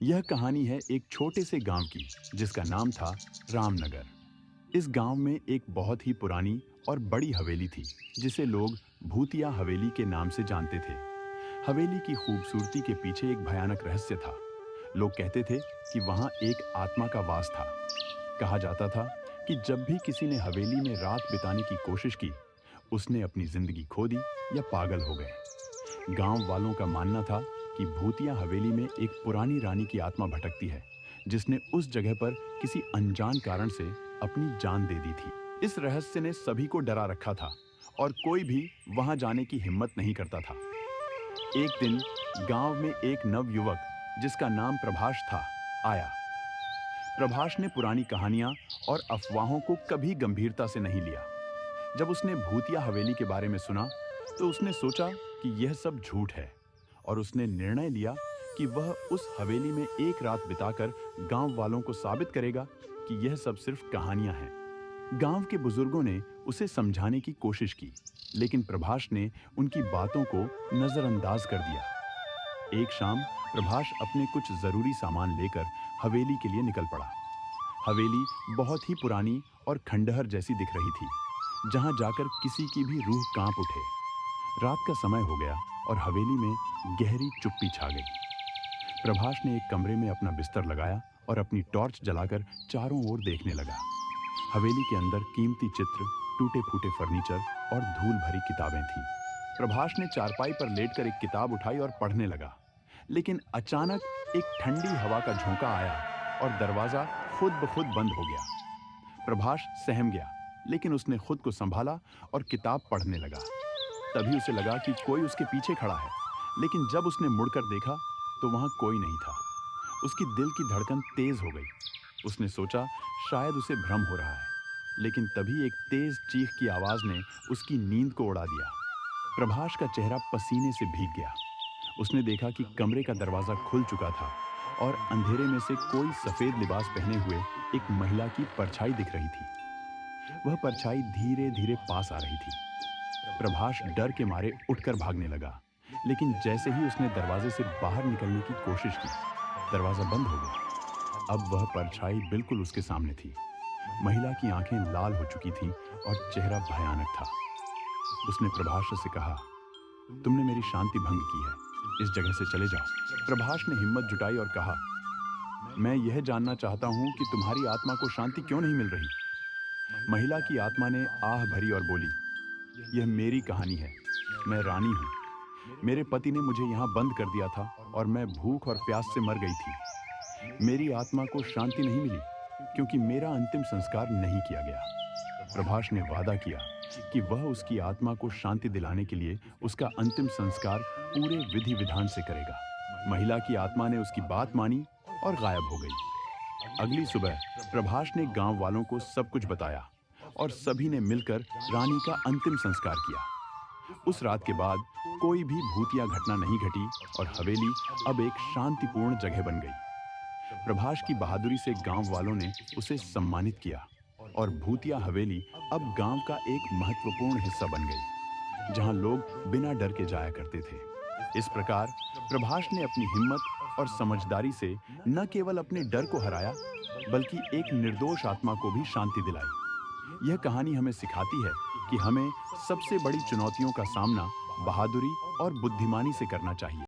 यह कहानी है एक छोटे से गांव की जिसका नाम था रामनगर। इस गांव में एक बहुत ही पुरानी और बड़ी हवेली थी जिसे लोग भूतिया हवेली के नाम से जानते थे। हवेली की खूबसूरती के पीछे एक भयानक रहस्य था। लोग कहते थे कि वहां एक आत्मा का वास था। कहा जाता था कि जब भी किसी ने हवेली में रात बिताने की कोशिश की, उसने अपनी जिंदगी खो दी या पागल हो गए। गांव वालों का मानना था कि भूतिया हवेली में एक पुरानी रानी की आत्मा भटकती है जिसने उस जगह पर किसी अनजान कारण से अपनी जान दे दी थी। इस रहस्य ने सभी को डरा रखा था और कोई भी वहां जाने की हिम्मत नहीं करता था। एक दिन गांव में एक नवयुवक जिसका नाम प्रभाष था आया। प्रभाष ने पुरानी कहानियां और अफवाहों को कभी गंभीरता से नहीं लिया। जब उसने भूतिया हवेली के बारे में सुना तो उसने सोचा कि यह सब झूठ है और उसने निर्णय लिया कि वह उस हवेली में एक रात बिताकर गांव वालों को साबित करेगा कि यह सब सिर्फ कहानियां हैं। गांव के बुजुर्गों ने उसे समझाने की कोशिश की, लेकिन प्रभाष ने उनकी बातों को नजरअंदाज कर दिया। एक शाम प्रभाष अपने कुछ जरूरी सामान लेकर हवेली के लिए निकल पड़ा। हवेली बहुत ही पुरानी और खंडहर जैसी दिख रही थी, जहां जाकर किसी की भी रूह कांप उठे। रात का समय हो गया और हवेली में गहरी चुप्पी छा गई। प्रभाष ने एक कमरे में अपना बिस्तर लगाया और अपनी टॉर्च जलाकर चारों ओर देखने लगा। हवेली के अंदर कीमती चित्र, टूटे फूटे फर्नीचर और धूल भरी किताबें थीं। प्रभाष ने चारपाई पर लेटकर एक किताब उठाई और पढ़ने लगा, लेकिन अचानक एक ठंडी हवा का झोंका आया और दरवाजा खुद ब खुद बंद हो गया। प्रभाष सहम गया, लेकिन उसने खुद को संभाला और किताब पढ़ने लगा। तभी उसे लगा कि कोई उसके पीछे खड़ा है, लेकिन जब उसने मुड़कर देखा तो वहां कोई नहीं था। उसकी दिल की धड़कन तेज हो गई। उसने सोचा शायद उसे भ्रम हो रहा है, लेकिन तभी एक तेज चीख की आवाज ने उसकी नींद को उड़ा दिया। प्रभाष का चेहरा पसीने से भीग गया। उसने देखा कि कमरे का दरवाजा खुल चुका था और अंधेरे में से कोई सफेद लिबास पहने हुए एक महिला की परछाई दिख रही थी। वह परछाई धीरे धीरे पास आ रही थी। प्रभाष डर के मारे उठकर भागने लगा, लेकिन जैसे ही उसने दरवाजे से बाहर निकलने की कोशिश की, दरवाजा बंद हो गया। अब वह परछाई बिल्कुल उसके सामने थी। महिला की आंखें लाल हो चुकी थीं और चेहरा भयानक था। उसने प्रभाष से कहा, तुमने मेरी शांति भंग की है, इस जगह से चले जाओ। प्रभाष ने हिम्मत जुटाई और कहा, मैं यह जानना चाहता हूं कि तुम्हारी आत्मा को शांति क्यों नहीं मिल रही। महिला की आत्मा ने आह भरी और बोली, यह मेरी कहानी है। मैं रानी हूं। मेरे पति ने मुझे यहाँ बंद कर दिया था और मैं भूख और प्यास से मर गई थी। मेरी आत्मा को शांति नहीं मिली क्योंकि मेरा अंतिम संस्कार नहीं किया गया। प्रभाष ने वादा किया कि वह उसकी आत्मा को शांति दिलाने के लिए उसका अंतिम संस्कार पूरे विधि विधान से करेगा। महिला की आत्मा ने उसकी बात मानी और गायब हो गई। अगली सुबह प्रभाष ने गांव वालों को सब कुछ बताया और सभी ने मिलकर रानी का अंतिम संस्कार किया। उस रात के बाद कोई भी भूतिया घटना नहीं घटी और हवेली अब एक शांतिपूर्ण जगह बन गई। प्रभाष की बहादुरी से गांव वालों ने उसे सम्मानित किया और भूतिया हवेली अब गांव का एक महत्वपूर्ण हिस्सा बन गई, जहां लोग बिना डर के जाया करते थे। इस प्रकार प्रभाष ने अपनी हिम्मत और समझदारी से न केवल अपने डर को हराया, बल्कि एक निर्दोष आत्मा को भी शांति दिलाई। यह कहानी हमें सिखाती है कि हमें सबसे बड़ी चुनौतियों का सामना बहादुरी और बुद्धिमानी से करना चाहिए।